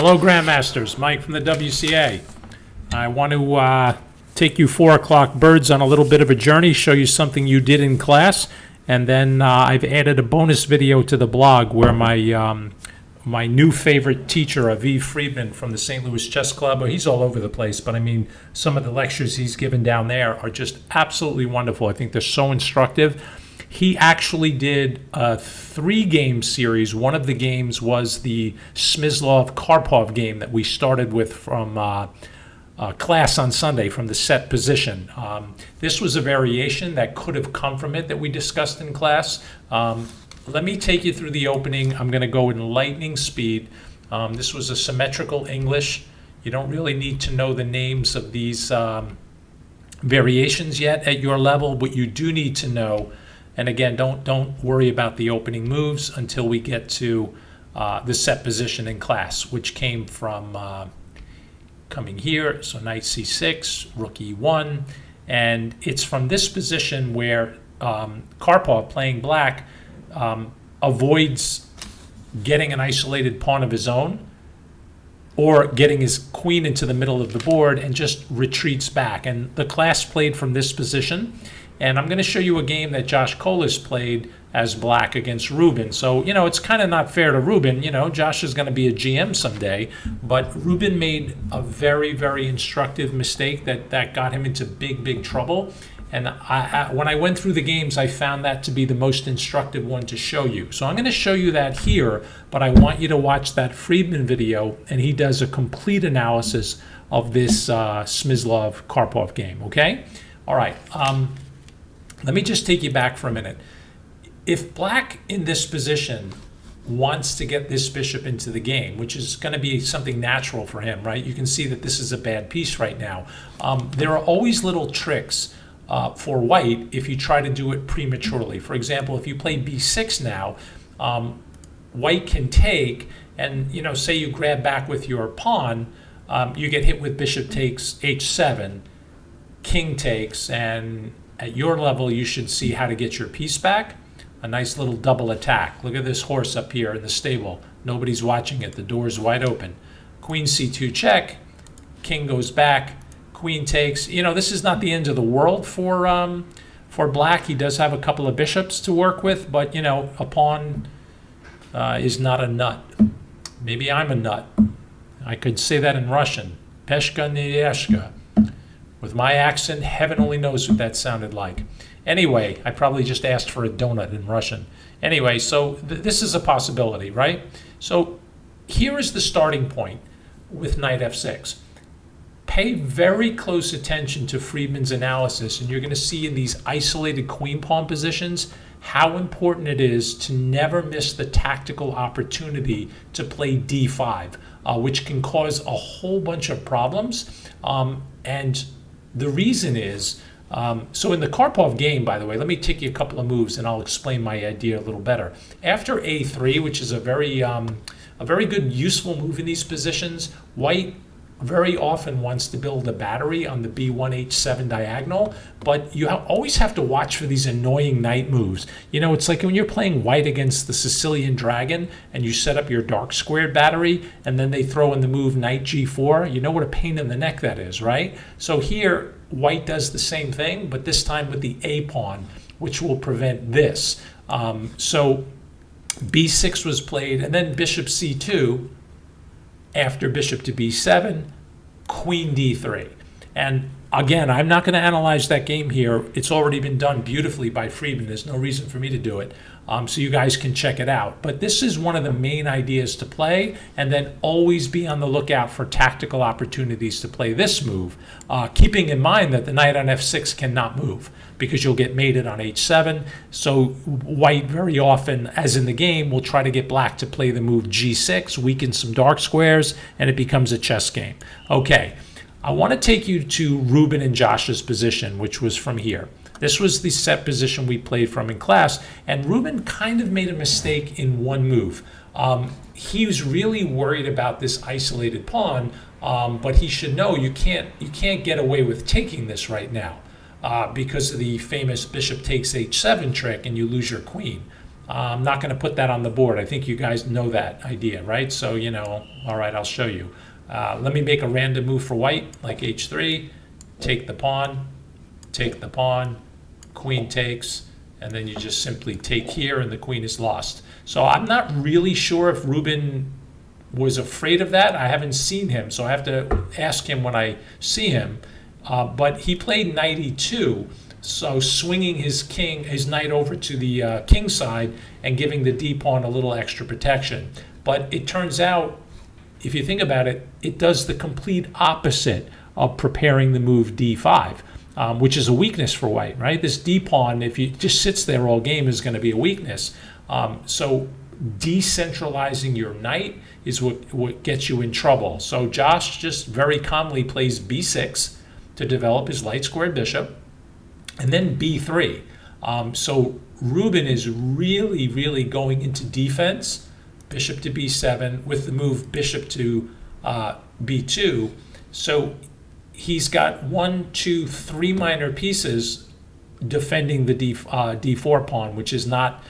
Hello, Grandmasters. Mike from the WCA. I want to take you 4 o'clock birds on a little bit of a journey, show you something you did in class, and then I've added a bonus video to the blog where my new favorite teacher, Aviv Friedman from the St. Louis Chess Club, he's all over the place, but I mean, some of the lectures he's given down there are just absolutely wonderful. I think they're so instructive. He actually did a 3-game series. One of the games was the Smyslov-Karpov game that we started with from class on Sunday from the set position. This was a variation that could have come from it that we discussed in class. Let me take you through the opening. I'm going to go in lightning speed. This was a symmetrical English. You don't really need to know the names of these variations yet at your level. What you do need to know, and again, don't worry about the opening moves until we get to the set position in class, which came from coming here. So knight c6, rook e1, and it's from this position where Karpov, playing black, avoids getting an isolated pawn of his own or getting his queen into the middle of the board and just retreats back. And the class played from this position. And I'm going to show you a game that Josh Kolis played as black against Rubin. So, you know, it's kind of not fair to Rubin. You know, Josh is going to be a GM someday. But Rubin made a very, very instructive mistake that got him into big trouble. And when I went through the games, I found that to be the most instructive one to show you. So I'm going to show you that here, but I want you to watch that Friedman video, and he does a complete analysis of this Smyslov-Karpov game, okay? All right. Let me just take you back for a minute. If black in this position wants to get this bishop into the game, which is going to be something natural for him, right? You can see that this is a bad piece right now. There are always little tricks for white if you try to do it prematurely. For example, if you play b6 now, white can take, and you know, say you grab back with your pawn, you get hit with bishop takes h7, king takes, and at your level, you should see how to get your piece back. A nice little double attack. Look at this horse up here in the stable. Nobody's watching it. The door's wide open. Queen c2 check. King goes back. Queen takes. You know, this is not the end of the world for black. He does have a couple of bishops to work with, but you know, a pawn is not a nut. Maybe I'm a nut. I could say that in Russian. Peshka neyeshka. With my accent, heaven only knows what that sounded like. Anyway, I probably just asked for a donut in Russian. Anyway, so this is a possibility, right? So here is the starting point with knight f6. Pay very close attention to Friedman's analysis, and you're going to see in these isolated queen pawn positions how important it is to never miss the tactical opportunity to play d5, which can cause a whole bunch of problems. And the reason is, so in the Karpov game, by the way, let me take you a couple of moves and I'll explain my idea a little better. After a3, which is a very good, useful move in these positions, white very often wants to build a battery on the b1 h7 diagonal, but you always have to watch for these annoying knight moves. You know, it's like when you're playing white against the Sicilian dragon and you set up your dark squared battery and then they throw in the move knight g4. You know what a pain in the neck that is, right? So here, white does the same thing, but this time with the a pawn, which will prevent this. So b6 was played, and then bishop c2, after bishop to b7, queen d3. And again, I'm not going to analyze that game here. It's already been done beautifully by Friedman. There's no reason for me to do it. So you guys can check it out. But this is one of the main ideas to play, and then always be on the lookout for tactical opportunities to play this move, keeping in mind that the knight on f6 cannot move because you'll get mated on h7. So white very often, as in the game, will try to get black to play the move g6, weaken some dark squares, and it becomes a chess game. Okay, I want to take you to Rubin and Josh's position, which was from here. This was the set position we played from in class, and Rubin kind of made a mistake in one move. He was really worried about this isolated pawn, but he should know you can't get away with taking this right now because of the famous bishop takes h7 trick, and you lose your queen. I'm not going to put that on the board. I think you guys know that idea, right? So, all right, I'll show you. Let me make a random move for white, like h3, take the pawn, queen takes, and then you just simply take here and the queen is lost. So I'm not really sure if Ruben was afraid of that. I haven't seen him, so I have to ask him when I see him. But he played knight e2, so swinging his knight over to the king side and giving the d pawn a little extra protection. But it turns out, if you think about it, it does the complete opposite of preparing the move d5, which is a weakness for white, right? This d pawn, if it just sits there all game, is going to be a weakness. So decentralizing your knight is what gets you in trouble. So Josh just very calmly plays b6 to develop his light squared bishop, and then b3. So Ruben is really, really going into defense, bishop to b7 with the move bishop to b2. So he's got 1, 2, 3 minor pieces defending the d4 pawn, which is not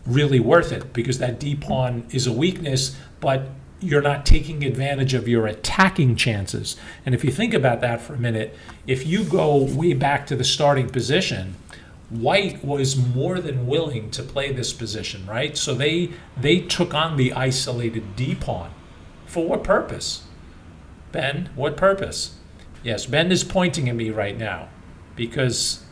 really worth it, because that d pawn is a weakness, but you're not taking advantage of your attacking chances. And if you think about that for a minute, if you go way back to the starting position, white was more than willing to play this position, right? So they took on the isolated d pawn. For what purpose? Ben, what purpose? Yes, Ben is pointing at me right now, because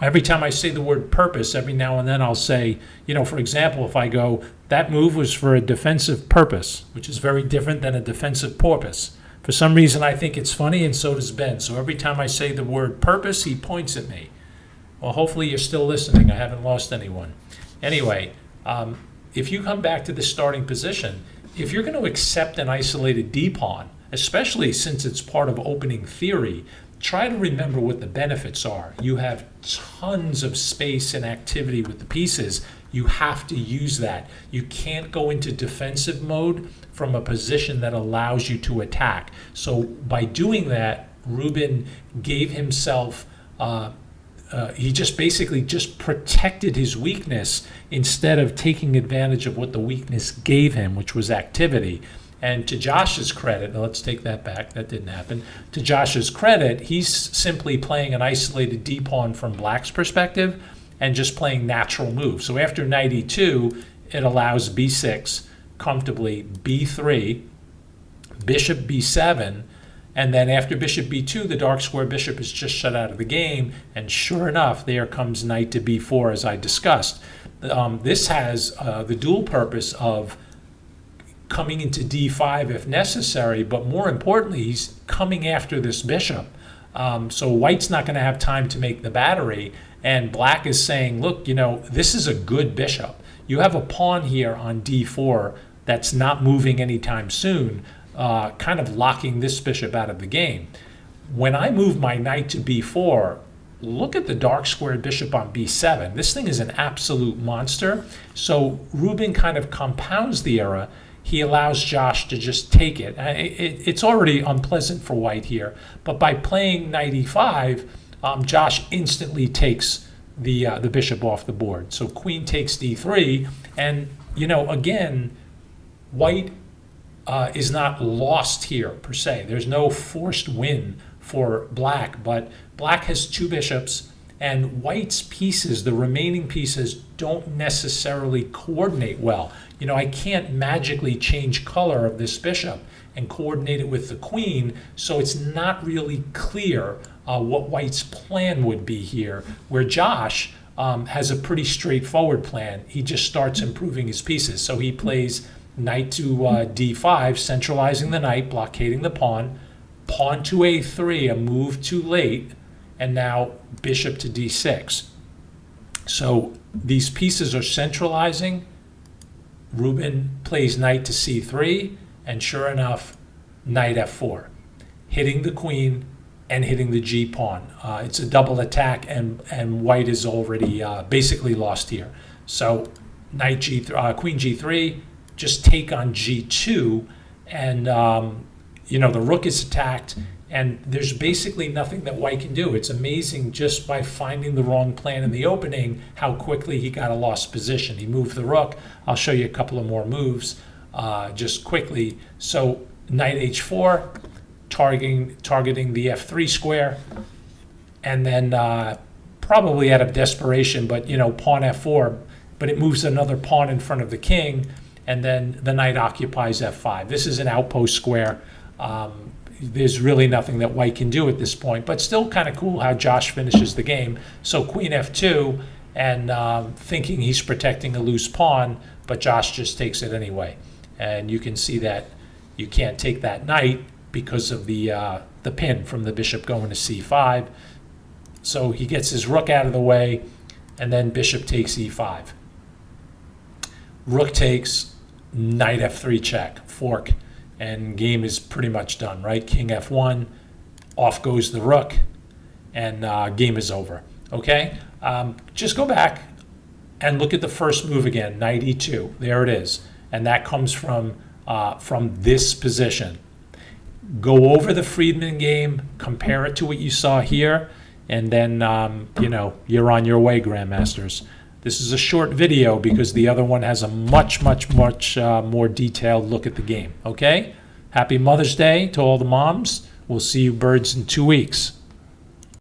every time I say the word purpose, every now and then I'll say, for example, if I go, that move was for a defensive purpose, which is very different than a defensive porpoise. For some reason, I think it's funny, and so does Ben. So every time I say the word purpose, he points at me. Well, hopefully you're still listening. I haven't lost anyone. Anyway, if you come back to the starting position, if you're going to accept an isolated d pawn, especially since it's part of opening theory, try to remember what the benefits are. You have tons of space and activity with the pieces. You have to use that. You can't go into defensive mode from a position that allows you to attack. So by doing that, Ruben gave himself, he just basically just protected his weakness instead of taking advantage of what the weakness gave him, which was activity. And to Josh's credit, let's take that back, that didn't happen. To Josh's credit, he's simply playing an isolated d pawn from black's perspective and just playing natural moves. So after knight e2, it allows b6 comfortably, b3, bishop b7, and then after bishop b2, the dark square bishop is just shut out of the game, and sure enough, there comes knight to b4, as I discussed. This has the dual purpose of coming into d5 if necessary, but more importantly, he's coming after this bishop. So white's not going to have time to make the battery, and black is saying, look, this is a good bishop. You have a pawn here on d4 that's not moving anytime soon, kind of locking this bishop out of the game. When I move my knight to b4, look at the dark squared bishop on b7. This thing is an absolute monster. So Ruben kind of compounds the error. He allows Josh to just take it. It's already unpleasant for white here, but by playing knight e5, Josh instantly takes the bishop off the board. So queen takes d3, and again, white is not lost here per se. There's no forced win for black, but black has 2 bishops, and white's pieces, the remaining pieces, don't necessarily coordinate well. I can't magically change color of this bishop and coordinate it with the queen, so it's not really clear what white's plan would be here, where Josh has a pretty straightforward plan. He just starts improving his pieces. So he plays knight to d5, centralizing the knight, blockading the pawn, pawn to a3, a move too late, and now bishop to d6. So these pieces are centralizing. Ruben plays knight to c3, and sure enough, knight f4, hitting the queen and hitting the g pawn. It's a double attack, and white is already basically lost here. So knight g3, queen g3, just take on g2, and the rook is attacked, And there's basically nothing that white can do. It's amazing just by finding the wrong plan in the opening how quickly he got a lost position. He moved the rook. I'll show you a couple of more moves just quickly. So knight h4, targeting the f3 square, and then probably out of desperation, but pawn f4, but it moves another pawn in front of the king, and then the knight occupies f5. This is an outpost square. There's really nothing that white can do at this point, but still kind of cool how Josh finishes the game. So queen f2, and thinking he's protecting a loose pawn, but Josh just takes it anyway. And you can see that you can't take that knight because of the pin from the bishop going to c5. So he gets his rook out of the way, and then bishop takes e5. Rook takes, knight f3 check, fork. And game is pretty much done, right? King f1, off goes the rook, and game is over, okay? Just go back and look at the first move again, knight e2. There it is. And that comes from this position. Go over the Friedman game, compare it to what you saw here, and then, you're on your way, Grandmasters. This is a short video because the other one has a much more detailed look at the game, okay? Happy Mother's Day to all the moms. We'll see you birds in 2 weeks.